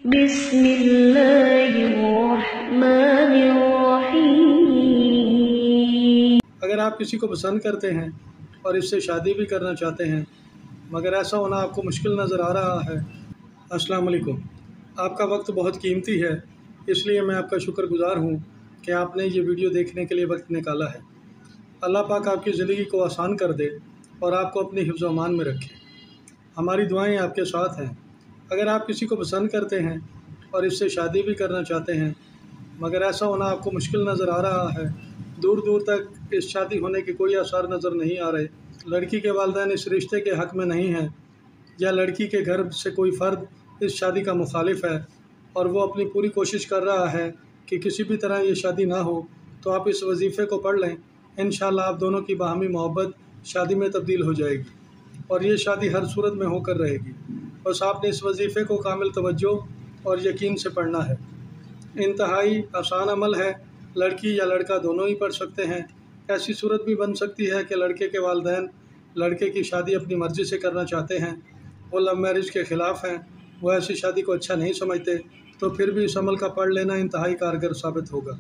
बिस्मिल्लाहिर्रहमानिर्रहीम। अगर आप किसी को पसंद करते हैं और इससे शादी भी करना चाहते हैं मगर ऐसा होना आपको मुश्किल नज़र आ रहा है, अस्सलाम वालेकुम। आपका वक्त बहुत कीमती है, इसलिए मैं आपका शुक्रगुज़ार हूँ कि आपने ये वीडियो देखने के लिए वक्त निकाला है। अल्लाह पाक आपकी ज़िंदगी को आसान कर दे और आपको अपने हिफ्ज़ अमान में रखे। हमारी दुआएं आपके साथ हैं। अगर आप किसी को पसंद करते हैं और इससे शादी भी करना चाहते हैं मगर ऐसा होना आपको मुश्किल नज़र आ रहा है, दूर दूर तक इस शादी होने के कोई आसार नज़र नहीं आ रहे, लड़की के वालिदैन इस रिश्ते के हक़ में नहीं हैं या लड़की के घर से कोई फ़र्द इस शादी का मुखालिफ है और वो अपनी पूरी कोशिश कर रहा है कि किसी भी तरह ये शादी ना हो, तो आप इस वजीफ़े को पढ़ लें। इंशाअल्लाह आप दोनों की बाहमी मोहब्बत शादी में तब्दील हो जाएगी और ये शादी हर सूरत में होकर रहेगी। बस आपने इस वजीफ़े को कामिल तवज्जो और यकीन से पढ़ना है। इंतहाई आसान अमल है, लड़की या लड़का दोनों ही पढ़ सकते हैं। ऐसी सूरत भी बन सकती है कि लड़के के वालिदैन लड़के की शादी अपनी मर्ज़ी से करना चाहते हैं, वो लव मैरिज के ख़िलाफ़ हैं, वो ऐसी शादी को अच्छा नहीं समझते, तो फिर भी इस अमल का पढ़ लेना इंतहाई कारगर साबित होगा।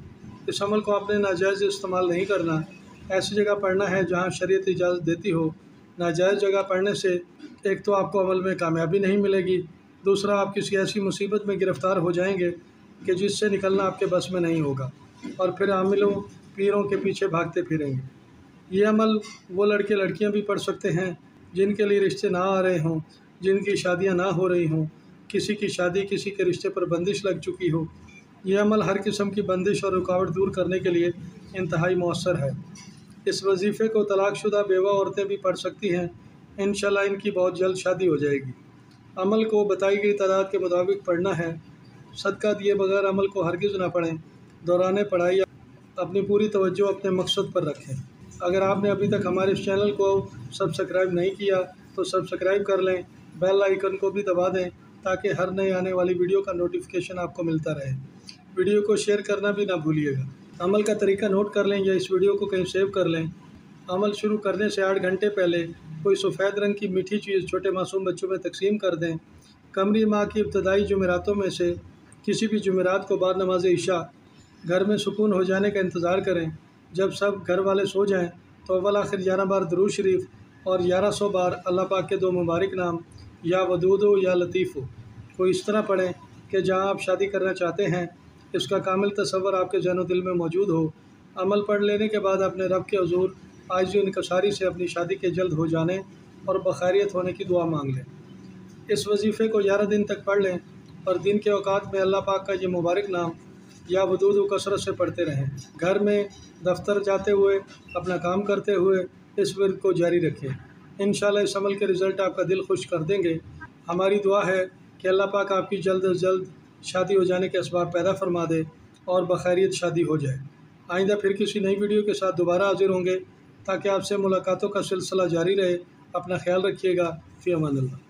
इस अमल को आपने नाजायज़ इस्तेमाल नहीं करना, ऐसी जगह पढ़ना है जहाँ शरीयत इजाज़त देती हो। नाजायज़ जगह पढ़ने से एक तो आपको अमल में कामयाबी नहीं मिलेगी, दूसरा आप किसी ऐसी मुसीबत में गिरफ़्तार हो जाएंगे कि जिससे निकलना आपके बस में नहीं होगा और फिर आमिलों पीरों के पीछे भागते फिरेंगे। ये अमल वो लड़के लड़कियां भी पढ़ सकते हैं जिनके लिए रिश्ते ना आ रहे हों, जिनकी शादियां ना हो रही हों, किसी की शादी किसी के रिश्ते पर बंदिश लग चुकी हो। ये अमल हर किस्म की बंदिश और रुकावट दूर करने के लिए इंतहाई मौसर है। इस वजीफ़े को तलाकशुदा बेवा औरतें भी पढ़ सकती हैं। इंशाअल्लाह इनकी बहुत जल्द शादी हो जाएगी। अमल को बताई गई तादाद के मुताबिक पढ़ना है। सदका दिए बगैर अमल को हरगिज़ ना पढ़ें। दौरान पढ़ाई अपनी पूरी तवज्जो अपने मकसद पर रखें। अगर आपने अभी तक हमारे इस चैनल को सब्सक्राइब नहीं किया तो सब्सक्राइब कर लें, बेल आइकन को भी दबा दें ताकि हर नए आने वाली वीडियो का नोटिफिकेशन आपको मिलता रहे। वीडियो को शेयर करना भी ना भूलिएगा। अमल का तरीका नोट कर लें या इस वीडियो को कहीं सेव कर लें। अमल शुरू करने से 8 घंटे पहले कोई सफ़ेद रंग की मीठी चीज़ छोटे मासूम बच्चों में तकसीम कर दें। कमरी माह की इब्तदाई जुमेरातों में से किसी भी जुमेरात को बाद नमाज इशा घर में सुकून हो जाने का इंतज़ार करें। जब सब घर वाले सो जाएं तो अव्वल आखिर 11 बार दुरूद शरीफ और 1100 बार अल्लाह पाक के 2 मुबारक नाम या वदूद हो या लतीफ़ हो को इस तरह पढ़ें कि जहां आप शादी करना चाहते हैं इसका कामिल तसव्वुर आपके ज़हन दिल में मौजूद हो। अमल पढ़ लेने के बाद अपने रब के हुज़ूर आजिज़ व इनकिसारी से अपनी शादी के जल्द हो जाने और बखैरियत होने की दुआ मांग लें। इस वजीफ़े को 11 दिन तक पढ़ लें और दिन के औकात में अल्लाह पाक का ये मुबारक नाम या वदूद व कसरत से पढ़ते रहें। घर में, दफ्तर जाते हुए, अपना काम करते हुए इस विर्द को जारी रखें। इंशाअल्लाह इस अमल के रिज़ल्ट आपका दिल खुश कर देंगे। हमारी दुआ है कि अल्लाह पाक आपकी जल्द अज जल्द शादी हो जाने के असबाब पैदा फरमा दे और बखैरियत शादी हो जाए। आइंदा फिर किसी नई वीडियो के साथ दोबारा हाजिर होंगे ताकि आपसे मुलाकातों का सिलसिला जारी रहे। अपना ख्याल रखिएगा। फ़ी अमान अल्लाह।